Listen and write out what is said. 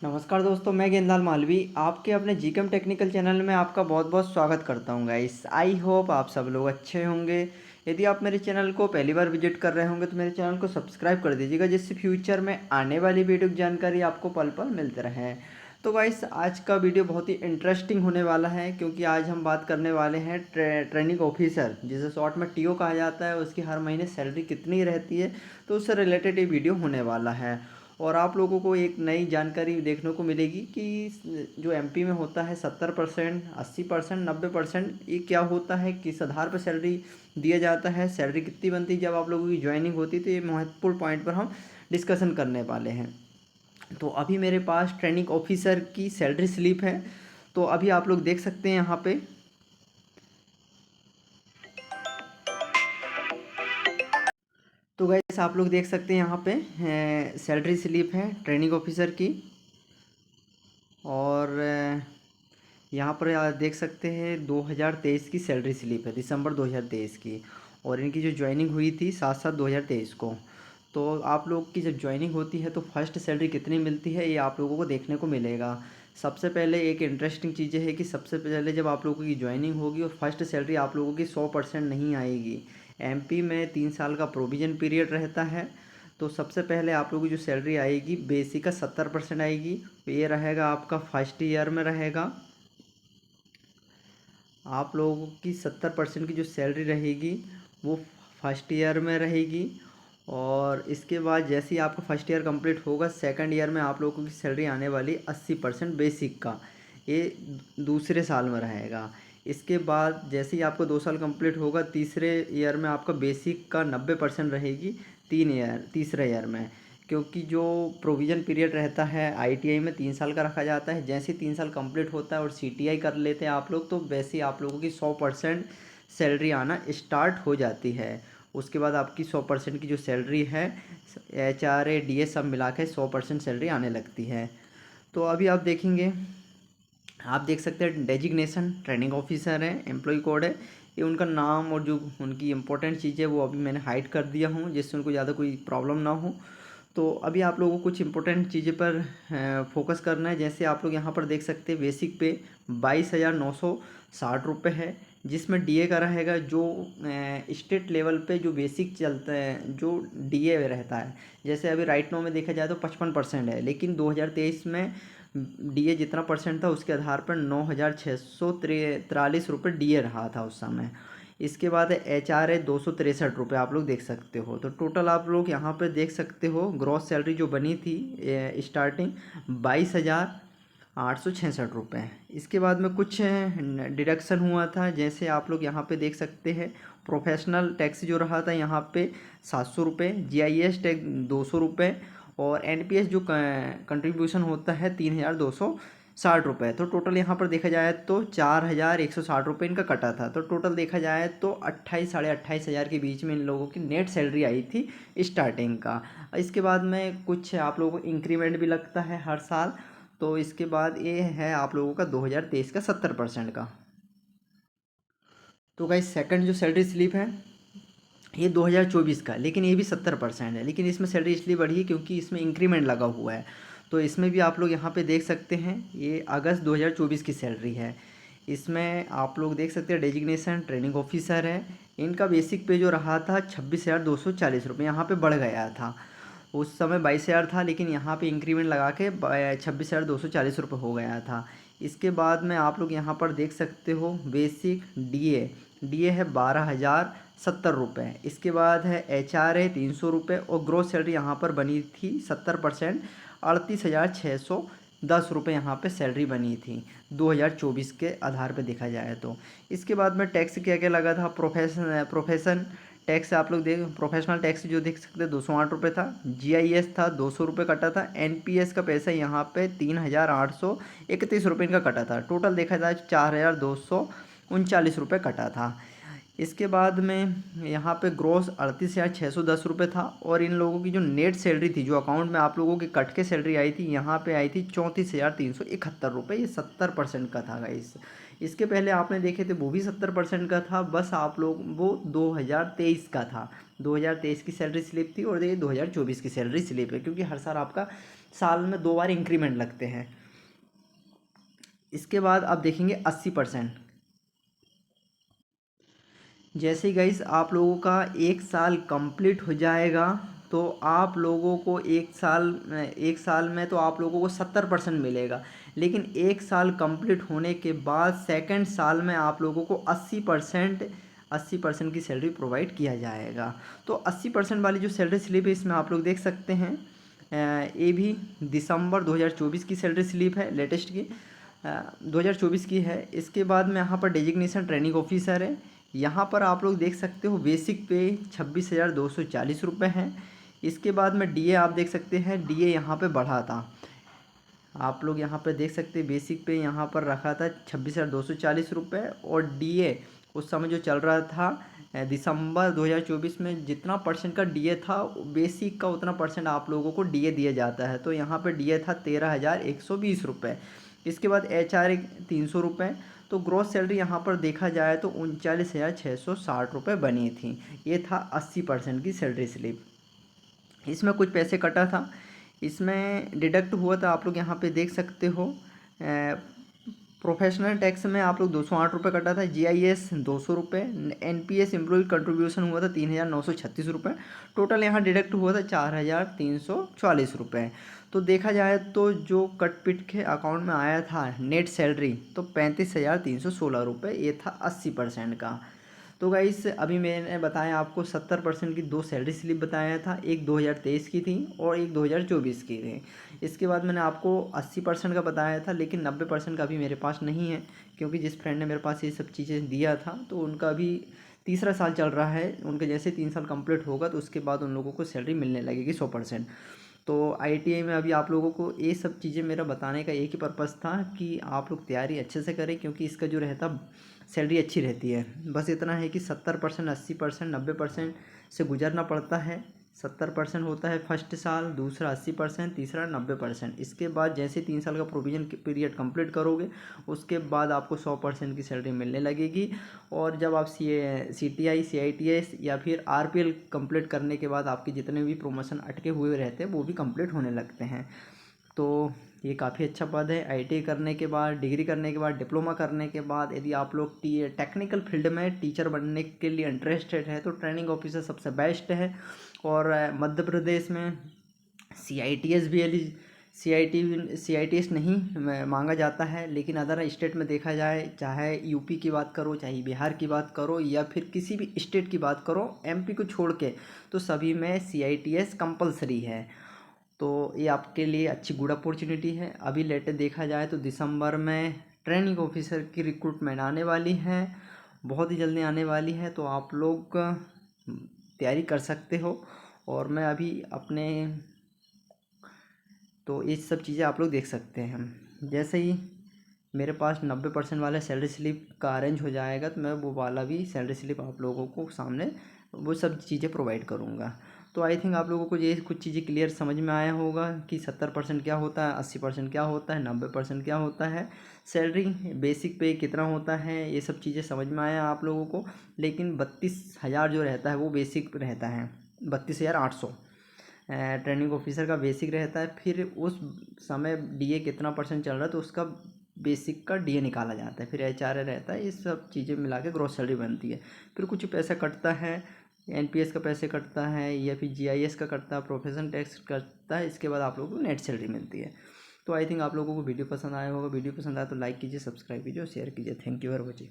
नमस्कार दोस्तों, मैं गेंदाल मालवी आपके अपने जीकेम टेक्निकल चैनल में आपका बहुत बहुत स्वागत करता हूं गाइस। आई होप आप सब लोग अच्छे होंगे। यदि आप मेरे चैनल को पहली बार विजिट कर रहे होंगे तो मेरे चैनल को सब्सक्राइब कर दीजिएगा, जिससे फ्यूचर में आने वाली वीडियो की जानकारी आपको पल पल मिलते रहे। तो गाइस, आज का वीडियो बहुत ही इंटरेस्टिंग होने वाला है, क्योंकि आज हम बात करने वाले हैं ट्रेनिंग ऑफिसर, जिसे शॉर्ट में टीओ कहा जाता है, उसकी हर महीने सैलरी कितनी रहती है। तो उससे रिलेटेड ये वीडियो होने वाला है और आप लोगों को एक नई जानकारी देखने को मिलेगी कि जो एमपी में होता है 70%, 80%, 90%, ये क्या होता है, किस आधार पर सैलरी दिया जाता है, सैलरी कितनी बनती है जब आप लोगों की ज्वाइनिंग होती है। तो ये महत्वपूर्ण पॉइंट पर हम डिस्कशन करने वाले हैं। तो अभी मेरे पास ट्रेनिंग ऑफिसर की सैलरी स्लिप है, तो अभी आप लोग देख सकते हैं यहाँ पे। तो गाइस, आप लोग देख सकते हैं यहाँ पे सैलरी स्लिप है ट्रेनिंग ऑफिसर की। और यहाँ पर आप देख सकते हैं 2023 की सैलरी स्लिप है, दिसंबर 2023 की। और इनकी जो ज्वाइनिंग हुई थी 7/7/2023 को। तो आप लोग की जब ज्वाइनिंग होती है तो फर्स्ट सैलरी कितनी मिलती है, ये आप लोगों को देखने को मिलेगा। सबसे पहले एक इंटरेस्टिंग चीज़ है कि सबसे पहले जब आप लोगों की ज्वाइनिंग होगी और फर्स्ट सैलरी आप लोगों की 100% नहीं आएगी। एमपी में 3 साल का प्रोविज़न पीरियड रहता है। तो सबसे पहले आप लोगों की जो सैलरी आएगी बेसिक का 70% आएगी। ये रहेगा आपका फर्स्ट ईयर में रहेगा। आप लोगों की 70% की जो सैलरी रहेगी वो फर्स्ट ईयर में रहेगी। और इसके बाद जैसे ही आपका फर्स्ट ईयर कंप्लीट होगा, सेकंड ईयर में आप लोगों की सैलरी आने वाली 80% बेसिक का, ये दूसरे साल में रहेगा। इसके बाद जैसे ही आपको 2 साल कंप्लीट होगा, तीसरे ईयर में आपका बेसिक का 90% रहेगी, तीसरे ईयर में। क्योंकि जो प्रोविज़न पीरियड रहता है आईटीआई में 3 साल का रखा जाता है। जैसे ही 3 साल कंप्लीट होता है और सीटीआई कर लेते हैं आप लोग, तो वैसे ही आप लोगों की 100% सैलरी आना स्टार्ट हो जाती है। उसके बाद आपकी 100% की जो सैलरी है, एचआरए डीए सब मिला के 100% सैलरी आने लगती है। तो अभी आप देखेंगे, आप देख सकते हैं डेजिग्नेशन ट्रेनिंग ऑफिसर है, एम्प्लॉय कोड है। ये उनका नाम और जो उनकी इंपॉर्टेंट चीज़ें वो अभी मैंने हाइड कर दिया हूँ, जिससे उनको ज़्यादा कोई प्रॉब्लम ना हो। तो अभी आप लोगों को कुछ इंपॉर्टेंट चीज़ें पर फोकस करना है। जैसे आप लोग यहाँ पर देख सकते हैं बेसिक पे 22,960 रुपये है, जिसमें डीए का रहेगा। जो स्टेट लेवल पे जो बेसिक चलता है, जो डीए रहता है, जैसे अभी राइट नाउ में देखा जाए तो 55% है, लेकिन 2023 में डीए जितना परसेंट था उसके आधार पर 9,643 रुपये डीए रहा था उस समय। इसके बाद एच आर है 263 रुपये, आप लोग देख सकते हो। तो टोटल आप लोग यहाँ पे देख सकते हो ग्रॉस सैलरी जो बनी थी स्टार्टिंग 22,866 रुपये। इसके बाद में कुछ डिडक्शन हुआ था, जैसे आप लोग यहाँ पे देख सकते हैं प्रोफेशनल टैक्स जो रहा था यहाँ पे 700 रुपये, जीआईएस टैक्स 200 रुपये, और एनपीएस जो कंट्रीब्यूशन होता है 3,260 रुपये। तो टोटल यहाँ पर देखा जाए तो 4,160 रुपये इनका कटा था। तो टोटल देखा जाए तो 28 साढ़े 28,000 के बीच में इन लोगों की नेट सैलरी आई थी स्टार्टिंग का। इसके बाद में कुछ आप लोगों को इंक्रीमेंट भी लगता है हर साल। तो इसके बाद ये है आप लोगों का 2023 का 70% का। तो गाइस, सेकंड जो सैलरी स्लिप है ये 2024 का, लेकिन ये भी 70% है। लेकिन इसमें सैलरी इसलिए बढ़ी है क्योंकि इसमें इंक्रीमेंट लगा हुआ है। तो इसमें भी आप लोग यहाँ पे देख सकते हैं, ये अगस्त 2024 की सैलरी है। इसमें आप लोग देख सकते हैं डेजिग्नेशन ट्रेनिंग ऑफिसर है। इनका बेसिक पे जो रहा था 26,240 रुपये, यहाँ पे बढ़ गया था। उस समय 22,000 था, लेकिन यहाँ पे इंक्रीमेंट लगा के 26,240 रुपये हो गया था। इसके बाद में आप लोग यहाँ पर देख सकते हो बेसिक डीए है 12,070 रुपये। इसके बाद है एचआर है 300 रुपये, और ग्रोस सैलरी यहाँ पर बनी थी 70%, 38,610 रुपये यहाँ पे सैलरी बनी थी 2024 के आधार पे देखा जाए तो। इसके बाद में टैक्स क्या क्या लगा था, प्रोफेशन टैक्स आप लोग देख, प्रोफेशनल टैक्स जो देख सकते हैं 208 रुपये था। जीआईएस था 200 रुपये कटा था। एनपीएस का पैसा यहाँ पे 3,831 रुपये इनका कटा था। टोटल देखा जाए 4,239 रुपये कटा था। इसके बाद में यहाँ पे ग्रोस 38,610 रुपये था। और इन लोगों की जो नेट सैलरी थी, जो अकाउंट में आप लोगों की कट के सैलरी आई थी, यहाँ पे आई थी 34,371 रुपये। ये 70% का था गाइस। इसके पहले आपने देखे थे वो भी 70% का था, बस आप लोग वो 2023 का था, 2023 की सैलरी स्लिप थी और ये 2024 की सैलरी स्लिप है, क्योंकि हर साल आपका साल में 2 बार इंक्रीमेंट लगते हैं। इसके बाद आप देखेंगे 80%। जैसे गाइस आप लोगों का 1 साल कंप्लीट हो जाएगा तो आप लोगों को 1 साल में तो आप लोगों को 70% मिलेगा, लेकिन 1 साल कंप्लीट होने के बाद सेकंड साल में आप लोगों को 80% की सैलरी प्रोवाइड किया जाएगा। तो 80% वाली जो सैलरी स्लिप है इसमें आप लोग देख सकते हैं, ये भी दिसंबर 2024 की सैलरी स्लिप है, लेटेस्ट की 2024 की है। इसके बाद में यहाँ पर डेजिग्नेशन ट्रेनिंग ऑफिसर है, यहाँ पर आप लोग देख सकते हो बेसिक पे 26,240 रुपये है। इसके बाद में डीए आप देख सकते हैं, डीए यहाँ पे बढ़ा था, आप लोग यहाँ पर देख सकते हैं बेसिक पे यहाँ पर रखा था 26,240 रुपये, और डीए उस समय जो चल रहा था दिसंबर 2024 में जितना परसेंट का डीए था बेसिक का उतना परसेंट आप लोगों को डीए दिया जाता है, तो यहाँ पे डीए था 13,120 रुपये। इसके बाद HR 300 रुपये, तो ग्रॉस सैलरी यहाँ पर देखा जाए तो 39,660 रुपये बनी थी। ये था 80% की सैलरी स्लिप। इसमें कुछ पैसे कटा था, इसमें डिडक्ट हुआ था, आप लोग यहाँ पे देख सकते हो। प्रोफेशनल टैक्स में आप लोग 208 रुपये कटा था, GIS 200 रुपये, NPS एम्प्लॉय कंट्रीब्यूशन हुआ था 3,936 रुपये, टोटल यहाँ डिडक्ट हुआ था 4,344 रुपये। तो देखा जाए तो जो कट पिट के अकाउंट में आया था नेट सैलरी तो 35,316 रुपये, ये था 80% का। तो गाइस अभी मैंने बताया आपको 70% की 2 सैलरी स्लिप बताया था, एक 2023 की थी और एक 2024 की थी। इसके बाद मैंने आपको 80% का बताया था, लेकिन 90% का अभी मेरे पास नहीं है, क्योंकि जिस फ्रेंड ने मेरे पास ये सब चीज़ें दिया था तो उनका अभी तीसरा साल चल रहा है, उनके जैसे 3 साल कंप्लीट होगा तो उसके बाद उन लोगों को सैलरी मिलने लगेगी 100%। तो ITI में अभी आप लोगों को ये सब चीज़ें मेरा बताने का एक ही पर्पज़ था कि आप लोग तैयारी अच्छे से करें, क्योंकि इसका जो रहता सैलरी अच्छी रहती है। बस इतना है कि 70%, 80%, 90% से गुजरना पड़ता है। 70% होता है फर्स्ट साल, दूसरा 80%, तीसरा 90%। इसके बाद जैसे 3 साल का प्रोविज़न पीरियड कंप्लीट करोगे उसके बाद आपको 100% की सैलरी मिलने लगेगी। और जब आप CTI, CITS या फिर RPL कंप्लीट करने के बाद आपके जितने भी प्रमोशन अटके हुए रहते हैं वो भी कंप्लीट होने लगते हैं। तो ये काफ़ी अच्छा पद है। ITI करने के बाद, डिग्री करने के बाद, डिप्लोमा करने के बाद यदि आप लोग टेक्निकल फील्ड में टीचर बनने के लिए इंटरेस्टेड है तो ट्रेनिंग ऑफिसर सबसे बेस्ट है। और मध्य प्रदेश में CITS भी CITS नहीं मांगा जाता है, लेकिन अदर स्टेट में देखा जाए, चाहे यूपी की बात करो, चाहे बिहार की बात करो, या फिर किसी भी स्टेट की बात करो MP को छोड़ के, तो सभी में CITS कंपलसरी है। तो ये आपके लिए अच्छी गुड अपॉर्चुनिटी है। अभी लेटेस्ट देखा जाए तो दिसंबर में ट्रेनिंग ऑफिसर की रिक्रूटमेंट आने वाली है, बहुत ही जल्दी आने वाली है, तो आप लोग तैयारी कर सकते हो। और मैं अभी अपने तो ये सब चीज़ें आप लोग देख सकते हैं। जैसे ही मेरे पास 90% वाला सैलरी स्लिप का अरेंज हो जाएगा तो मैं वो वाला भी सैलरी स्लिप आप लोगों को सामने वो सब चीज़ें प्रोवाइड करूँगा। तो आई थिंक आप लोगों को ये कुछ चीज़ें क्लियर समझ में आया होगा कि 70% क्या होता है, 80% क्या होता है, 90% क्या होता है, सैलरी बेसिक पे कितना होता है, ये सब चीज़ें समझ में आया आप लोगों को। लेकिन 32,000 जो रहता है वो बेसिक रहता है, 32,800 ट्रेनिंग ऑफिसर का बेसिक रहता है। फिर उस समय DA कितना परसेंट चल रहा है तो उसका बेसिक का DA निकाला जाता है, फिर HR रहता है, ये सब चीज़ें मिला के ग्रॉस सैलरी बनती है। फिर कुछ पैसा कटता है, NPS का पैसे कटता है, या फिर GIS का कटता है, प्रोफेशन टैक्स कटता है, इसके बाद आप लोगों को नेट सैलरी मिलती है। तो आई थिंक आप लोगों को वीडियो पसंद आया होगा। वीडियो पसंद आया तो लाइक कीजिए, सब्सक्राइब कीजिए और शेयर कीजिए। Thank you for watching.